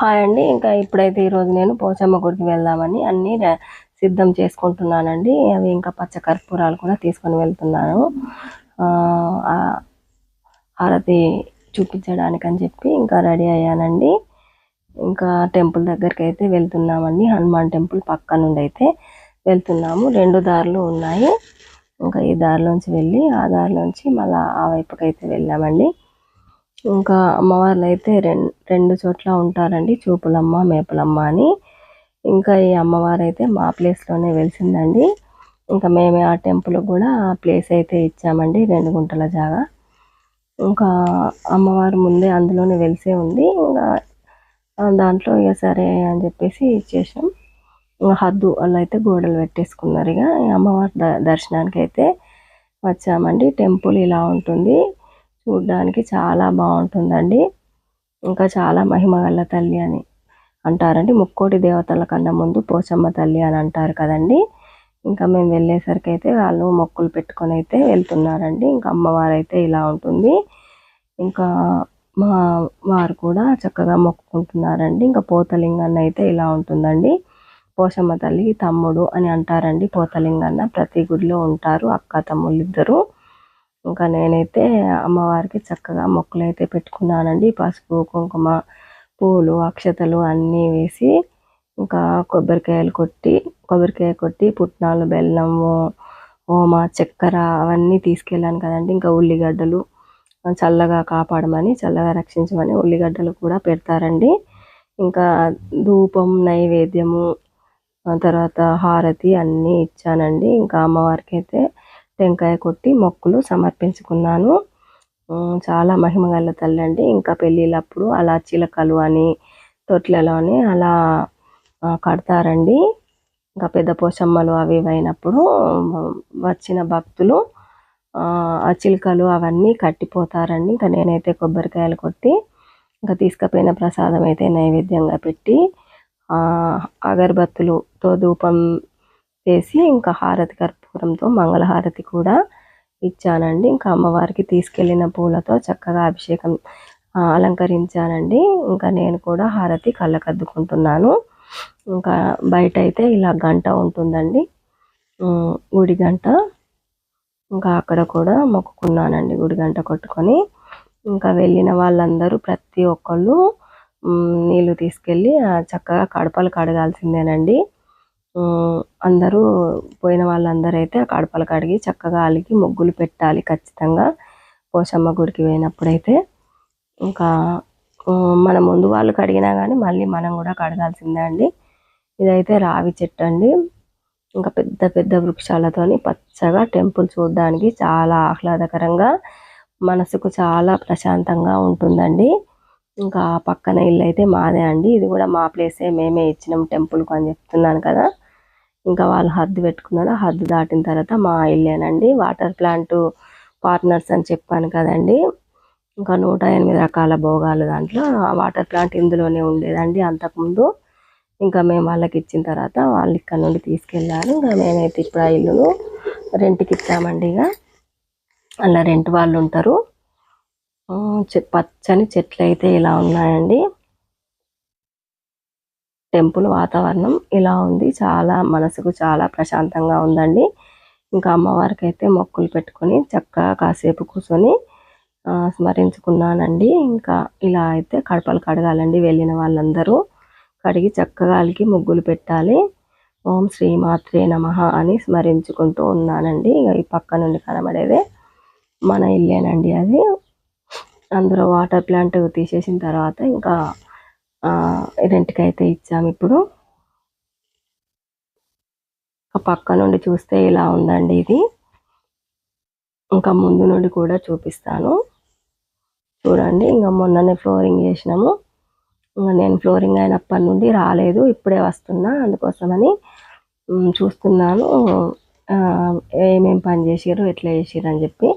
Hi అండి. ఇంకా ఇప్పుడైతే ఈరోజు నేను పోచమ్మ గుడికి వెళ్దామని అన్నీ సిద్ధం చేసుకుంటున్నానండి. అవి ఇంకా పచ్చ కర్పూరాలు కూడా తీసుకొని వెళ్తున్నాను. హారతి చూపించడానికని చెప్పి ఇంకా రెడీ అయ్యానండి. ఇంకా టెంపుల్ దగ్గరికి అయితే వెళ్తున్నామండి. హనుమాన్ టెంపుల్ పక్క నుండి అయితే వెళ్తున్నాము. 2 దారులు ఉన్నాయి. ఇంకా ఈ దారిలోంచి వెళ్ళి ఆ దారిలోంచి మళ్ళీ ఆ వైపుకి అయితే వెళ్ళామండి. ఇంకా అమ్మవార్లు అయితే రెండు చోట్ల ఉంటారండి, చూపులమ్మ మేపులమ్మ అని. ఇంకా ఈ అమ్మవారు అయితే మా ప్లేస్లోనే వెలిసిందండి. ఇంకా మేమే ఆ టెంపుల్ కూడా ప్లేస్ అయితే ఇచ్చామండి, 2 గుంటల జాగా. ఇంకా అమ్మవారు ముందే అందులోనే వెలిసే ఉంది. ఇంకా దాంట్లో ఇక సరే అని చెప్పేసి ఇచ్చేసాం. ఇంకా హద్దు వాళ్ళు అయితే గోడలు పెట్టేసుకున్నారు. ఇక అమ్మవారి దర్శనానికి అయితే వచ్చామండి. టెంపుల్ ఇలా ఉంటుంది, చూడ్డానికి చాలా బాగుంటుందండి. ఇంకా చాలా మహిమగల తల్లి అని అంటారండి. ముక్కోటి దేవతల కన్నా ముందు పోచమ్మ తల్లి అని అంటారు కదండి. ఇంకా మేము వెళ్ళేసరికి అయితే వాళ్ళు మొక్కులు పెట్టుకొని అయితే వెళ్తున్నారండి. ఇంకా అమ్మవారు అయితే ఇలా ఉంటుంది. ఇంకా మా వారు కూడా చక్కగా మొక్కుకుంటున్నారండి. ఇంకా పోతలింగన్న అయితే ఇలా ఉంటుందండి. పోచమ్మ తల్లి తమ్ముడు అని అంటారండి. పోతలింగన్న ప్రతి గుడిలో ఉంటారు, అక్క తమ్ముళ్ళు ఇద్దరు. ఇంకా నేనైతే అమ్మవారికి చక్కగా మొక్కులు అయితే పెట్టుకున్నానండి. పసుపు కుంకుమ పూలు అక్షతలు అన్నీ వేసి ఇంకా కొబ్బరికాయ కొట్టి పుట్నాలు బెల్లము ఓమ చక్కెర అవన్నీ తీసుకెళ్ళాను కదండి. ఇంకా ఉల్లిగడ్డలు చల్లగా కాపాడమని, చల్లగా రక్షించమని ఉల్లిగడ్డలు కూడా పెడతారండి. ఇంకా ధూపం నైవేద్యము తర్వాత హారతి అన్నీ ఇచ్చానండి. ఇంకా అమ్మవారికి అయితే టెంకాయ కొట్టి మొక్కులు సమర్పించుకున్నాను. చాలా మహిమగల తల్లి అండి. ఇంకా పెళ్ళిళ్ళప్పుడు అలా చిలకలు అని తొట్లలోని అలా కడతారండి. ఇంకా పెద్ద పోషమ్మలు అవి అయినప్పుడు వచ్చిన భక్తులు ఆ చిలుకలు అవన్నీ కట్టిపోతారండి. ఇంకా నేనైతే కొబ్బరికాయలు కొట్టి ఇంకా తీసుకుపోయిన ప్రసాదం అయితే నైవేద్యంగా పెట్టి అగరబత్తులతో ధూపం వేసి ఇంకా హారతి కర్పూరంతో మంగళహారతి కూడా ఇచ్చానండి. ఇంకా అమ్మవారికి తీసుకెళ్ళిన పూలతో చక్కగా అభిషేకం అలంకరించానండి. ఇంకా నేను కూడా హారతి కళ్ళకద్దుకుంటున్నాను. ఇంకా బయట అయితే ఇలా గంట ఉంటుందండి, గుడి గంట. ఇంకా అక్కడ కూడా మొక్కుకున్నానండి, గుడి గంట కొట్టుకొని. ఇంకా వెళ్ళిన వాళ్ళందరూ ప్రతి ఒక్కళ్ళు నీళ్ళు తీసుకెళ్ళి చక్కగా కడపలు కడగాల్సిందేనండి. అందరూ పోయిన వాళ్ళందరూ అయితే ఆ కడపలు కడిగి చక్కగా అలిగి ముగ్గులు పెట్టాలి ఖచ్చితంగా పోచమ్మ గుడికి పోయినప్పుడైతే. ఇంకా మన ముందు వాళ్ళు కడిగినా కానీ మళ్ళీ మనం కూడా కడగాల్సిందే అండి. ఇదైతే రావి చెట్టు అండి. ఇంకా పెద్ద పెద్ద వృక్షాలతోని పచ్చగా టెంపుల్ చూడడానికి చాలా ఆహ్లాదకరంగా, మనసుకు చాలా ప్రశాంతంగా ఉంటుందండి. ఇంకా పక్కన ఇల్లు అయితే మాదే అండి. ఇది కూడా మా ప్లేసే, మేమే ఇచ్చినాం టెంపుల్కు అని చెప్తున్నాను కదా. ఇంకా వాళ్ళు హద్దు పెట్టుకున్నారు. హద్దు దాటిన తర్వాత మా ఇల్లేనండి. వాటర్ ప్లాంట్ పార్ట్నర్స్ అని చెప్పాను కదండి. ఇంకా 108 రకాల భోగాలు దాంట్లో వాటర్ ప్లాంట్ ఇందులోనే ఉండేదండి అంతకుముందు. ఇంకా మేము వాళ్ళకి ఇచ్చిన తర్వాత వాళ్ళు ఇక్కడ నుండి తీసుకెళ్ళారు. ఇంకా మేమైతే ఇప్పుడు ఆ ఇల్లును రెంట్కి ఇచ్చామండి. ఇక అలా రెంట్ వాళ్ళు ఉంటారు. పచ్చని చెట్లు అయితే ఇలా ఉన్నాయండి. టెంపుల్ వాతావరణం ఇలా ఉంది. చాలా మనసుకు చాలా ప్రశాంతంగా ఉందండి. ఇంకా అమ్మవారికి అయితే మొక్కులు పెట్టుకొని చక్కగా కాసేపు కూర్చొని స్మరించుకున్నానండి. ఇంకా ఇలా అయితే కడపలు కడగాలండి. వెళ్ళిన వాళ్ళందరూ కడిగి చక్కగా అలికి ముగ్గులు పెట్టాలి. ఓం శ్రీ మాత్రే నమః అని స్మరించుకుంటూ ఉన్నానండి. ఇక ఈ పక్క నుండి కనబడేదే మన ఇల్లేనండి. అది అందులో వాటర్ ప్లాంట్ తీసేసిన తర్వాత ఇంకా రెంట్కి అయితే ఇచ్చాము. ఇప్పుడు పక్క నుండి చూస్తే ఇలా ఉందండి ఇది. ఇంకా ముందు నుండి కూడా చూపిస్తాను చూడండి. ఇంకా మొన్ననే ఫ్లోరింగ్ చేసినాము. ఇంకా నేను ఫ్లోరింగ్ అయినప్పటి నుండి రాలేదు, ఇప్పుడే వస్తున్నా, అందుకోసమని చూస్తున్నాను ఏమేమి పని చేసారు ఎట్లా చేసారు అని చెప్పి.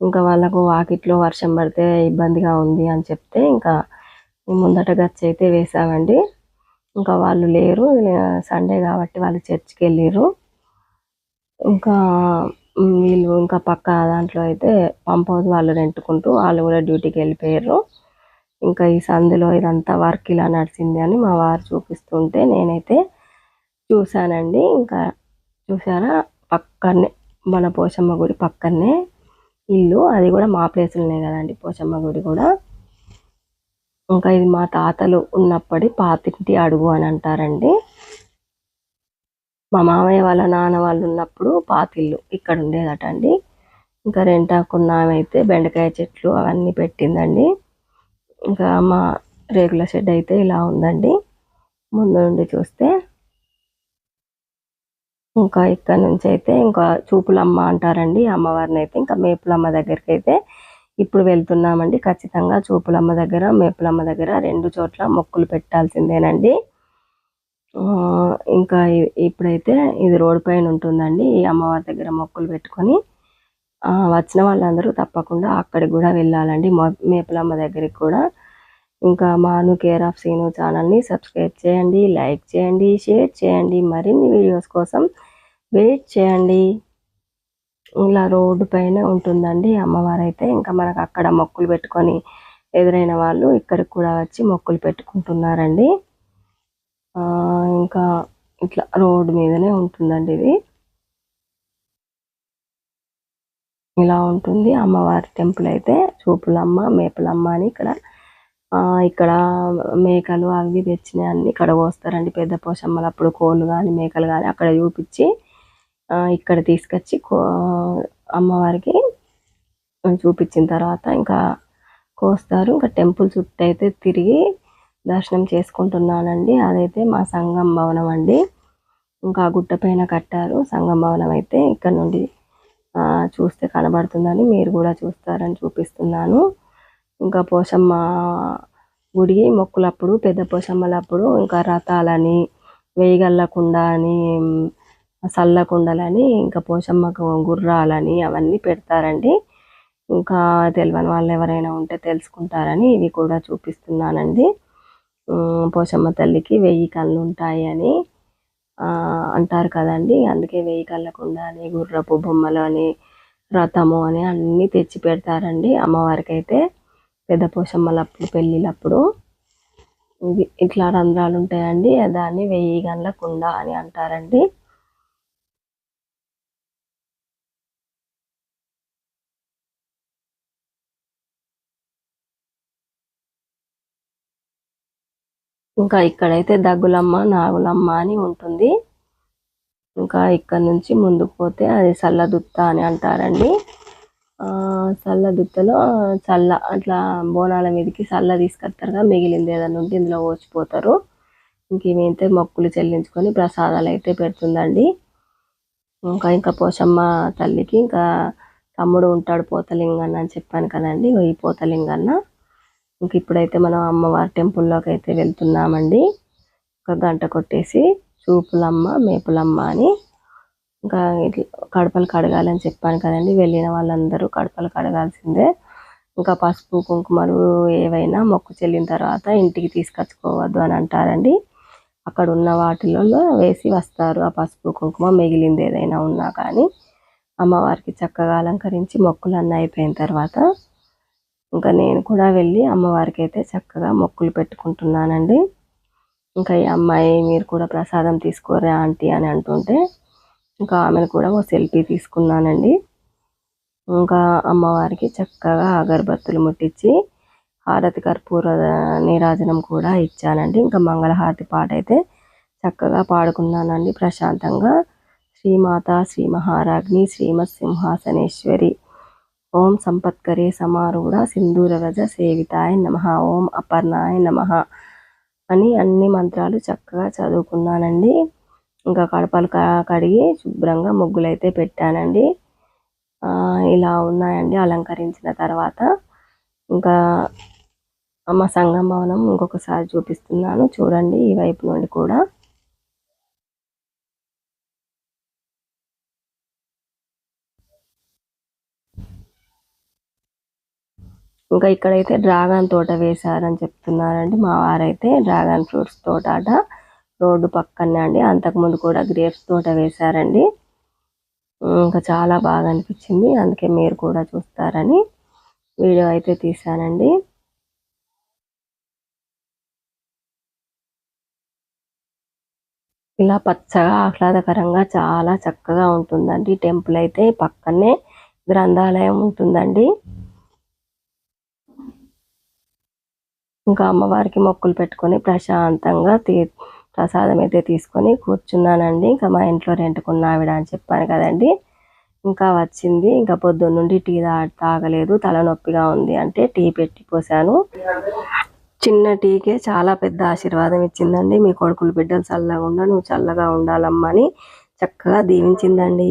ఇంకా వాళ్ళకు వాకిట్లో వర్షం పడితే ఇబ్బందిగా ఉంది అని చెప్తే ఇంకా ముందట గచ్చి అయితే వేసామండి. ఇంకా వాళ్ళు లేరు, సండే కాబట్టి వాళ్ళు చర్చికి వెళ్ళారు. ఇంకా వీళ్ళు ఇంకా పక్క దాంట్లో అయితే పంప్ హౌస్ వాళ్ళు రెంటుకుంటూ వాళ్ళు కూడా డ్యూటీకి వెళ్ళిపోయారు. ఇంకా ఈ సందులో ఇదంతా వర్క్ ఇలా నడిచింది అని మా వారు చూపిస్తుంటే నేనైతే చూశానండి. ఇంకా చూసారా, పక్కనే మన పోచమ్మ గుడి పక్కనే ఇల్లు, అది కూడా మా ప్లేసులోనే కదండి పోచమ్మ గుడి కూడా. ఇంకా ఇది మా తాతలు ఉన్నప్పటి పాతింటి అడుగు అని అంటారండి. మా మామయ్య వాళ్ళ నాన్న వాళ్ళు ఉన్నప్పుడు పాతిల్లు ఇక్కడ ఉండేదట అండి. ఇంకా రెంటాకున్న ఆమె అయితే బెండకాయ చెట్లు అవన్నీ పెట్టిందండి. ఇంకా మా రేకుల షెడ్ అయితే ఇలా ఉందండి ముందు నుండి చూస్తే. ఇంకా ఇక్కడ నుంచి అయితే ఇంకా చూపులమ్మ అంటారండి అమ్మవారిని అయితే. ఇంకా మేపులమ్మ దగ్గరికి అయితే ఇప్పుడు వెళ్తున్నామండి. ఖచ్చితంగా చూపులమ్మ దగ్గర మేపులమ్మ దగ్గర 2 చోట్ల మొక్కులు పెట్టాల్సిందేనండి. ఇంకా ఇప్పుడైతే ఇది రోడ్ పైన ఉంటుందండి. ఈ అమ్మవారి దగ్గర మొక్కులు పెట్టుకొని వచ్చిన వాళ్ళందరూ తప్పకుండా అక్కడికి కూడా వెళ్ళాలండి, మేపులమ్మ దగ్గరికి కూడా. ఇంకా మాను కేర్ ఆఫ్ సీను ఛానల్ని సబ్స్క్రైబ్ చేయండి, లైక్ చేయండి, షేర్ చేయండి. మరిన్ని వీడియోస్ కోసం వెయిట్ చేయండి. ఇలా రోడ్డు పైన ఉంటుందండి అమ్మవారు అయితే. ఇంకా మనకు అక్కడ మొక్కులు పెట్టుకొని ఎదురైన వాళ్ళు ఇక్కడికి కూడా వచ్చి మొక్కులు పెట్టుకుంటున్నారండి. ఇంకా ఇట్లా రోడ్డు మీదనే ఉంటుందండి ఇది. ఇలా ఉంటుంది అమ్మవారి టెంపుల్ అయితే. చూపులమ్మ మేపులమ్మ అని ఇక్కడ మేకలు అవి తెచ్చినాయి అన్ని ఇక్కడ కోస్తారండి. పెద్ద పోషమ్మలు అప్పుడు కోళ్ళు కానీ మేకలు కానీ అక్కడ చూపించి ఇక్కడ తీసుకొచ్చి అమ్మవారికి చూపించిన తర్వాత ఇంకా కోస్తారు. ఇంకా టెంపుల్ చుట్టూ అయితే తిరిగి దర్శనం చేసుకుంటున్నానండి. అదైతే మా సంఘం భవనం అండి. ఇంకా గుట్ట పైన కట్టారు సంఘం భవనం అయితే. ఇక్కడ నుండి చూస్తే కనబడుతుందని మీరు కూడా చూస్తారని చూపిస్తున్నాను. ఇంకా పోషమ్మ గుడి మొక్కులప్పుడు పెద్ద పోషమ్మలప్పుడు ఇంకా రథాలని, వేయగల్లకుండా అని, సల్లకుండలని, ఇంకా పోషమ్మకు గుర్రాలని అవన్నీ పెడతారండి. ఇంకా తెలియని వాళ్ళు ఎవరైనా ఉంటే తెలుసుకుంటారని ఇవి కూడా చూపిస్తున్నానండి. పోషమ్మ తల్లికి 1000 కళ్ళు ఉంటాయి అని అంటారు కదండి. అందుకే 1000 కళ్ళ కుండ అని, గుర్రపు బొమ్మలు అని, రథము అని అన్నీ తెచ్చి పెడతారండి అమ్మవారికి అయితే. పెద్ద పోషమ్మలప్పుడు పెళ్ళిళ్ళప్పుడు ఇది ఇట్లా రంధ్రాలు ఉంటాయండి, దాన్ని 1000 కళ్ళ కుండ అని అంటారండి. ఇంకా ఇక్కడైతే దగ్గులమ్మ, నాగులమ్మ అని ఉంటుంది. ఇంకా ఇక్కడ నుంచి ముందుకు పోతే అది సల్లదుత్త అని అంటారండి. సల్లదుత్తలో అట్లా బోనాల మీదకి సల్ల తీసుకొస్తారుగా, మిగిలింది ఏదైనా ఉంటే ఇందులో పోసిపోతారు. ఇంక ఇవైతే మొక్కులు చెల్లించుకొని ప్రసాదాలు అయితే పెడుతుందండి. ఇంకా పోషమ్మ తల్లికి ఇంకా తమ్ముడు ఉంటాడు పోతలింగన్న అని చెప్పాను కదండి, ఈ పోతలింగన్న. ఇంక ఇప్పుడైతే మనం అమ్మవారి టెంపుల్లోకి అయితే వెళ్తున్నామండి. ఒక గంట కొట్టేసి చూపులమ్మ మేపులమ్మ అని ఇంకా ఇట్లా కడపలు కడగాలని చెప్పాను కదండి. వెళ్ళిన వాళ్ళందరూ కడపలు కడగాల్సిందే. ఇంకా పసుపు కుంకుమలు ఏవైనా మొక్కు చెల్లిన తర్వాత ఇంటికి తీసుకొచ్చుకోవద్దు అని అంటారండి. అక్కడ ఉన్న వాటిలలో వేసి వస్తారు ఆ పసుపు కుంకుమ, మిగిలింది ఏదైనా ఉన్నా కానీ. అమ్మవారికి చక్కగా అలంకరించి మొక్కులన్నీ అయిపోయిన తర్వాత ఇంకా నేను కూడా వెళ్ళి అమ్మవారికి అయితే చక్కగా మొక్కులు పెట్టుకుంటున్నానండి. ఇంకా ఈ అమ్మాయి మీరు కూడా ప్రసాదం తీసుకోరా ఆంటీ అని అంటుంటే ఇంకా ఆమెను కూడా ఓ సెల్ఫీ తీసుకున్నానండి. ఇంకా అమ్మవారికి చక్కగా అగరబత్తులు ముట్టించి హారతి కర్పూర నీరాజనం కూడా ఇచ్చానండి. ఇంకా మంగళహారతి పాట అయితే చక్కగా పాడుకున్నానండి ప్రశాంతంగా. శ్రీమాత శ్రీ మహారాజ్ని శ్రీమత్ సింహాసనేశ్వరి ఓం సంపత్కరే సమారూఢ సింధూర రజ సేవితాయ నమ ఓం అపర్ణాయ నమ అని అన్ని మంత్రాలు చక్కగా చదువుకున్నానండి. ఇంకా కడపలు కడిగి శుభ్రంగా ముగ్గులు అయితే పెట్టానండి. ఇలా ఉన్నాయండి అలంకరించిన తర్వాత. ఇంకా అమ్మ సంఘం భవనం ఇంకొకసారి చూపిస్తున్నాను చూడండి ఈ వైపు నుండి కూడా. ఇంకా ఇక్కడైతే డ్రాగన్ తోట వేశారని చెప్తున్నారండి మా వారైతే. డ్రాగన్ ఫ్రూట్స్ తోట అట రోడ్డు పక్కనే అండి. అంతకుముందు కూడా గ్రేప్స్ తోట వేశారండి. ఇంకా చాలా బాగా అనిపించింది, అందుకే మీరు కూడా చూస్తారని వీడియో అయితే తీశానండి. ఇలా పచ్చగా ఆహ్లాదకరంగా చాలా చక్కగా ఉంటుందండి. టెంపుల్ అయితే పక్కనే గ్రంథాలయం ఉంటుందండి. ఇంకా అమ్మవారికి మొక్కులు పెట్టుకొని ప్రశాంతంగా ప్రసాదం అయితే తీసుకొని కూర్చున్నానండి. ఇంకా మా ఇంట్లో రెంట్కున్న ఆవిడ అని చెప్పాను కదండి, ఇంకా వచ్చింది. ఇంకా పొద్దున్న నుండి టీ తాగలేదు, తలనొప్పిగా ఉంది అంటే టీ పెట్టి పోసాను. చిన్న టీకే చాలా పెద్ద ఆశీర్వాదం ఇచ్చిందండి. మీ కొడుకులు బిడ్డలు చల్లగా నువ్వు చల్లగా ఉండాలమ్మని చక్కగా దీవించిందండి.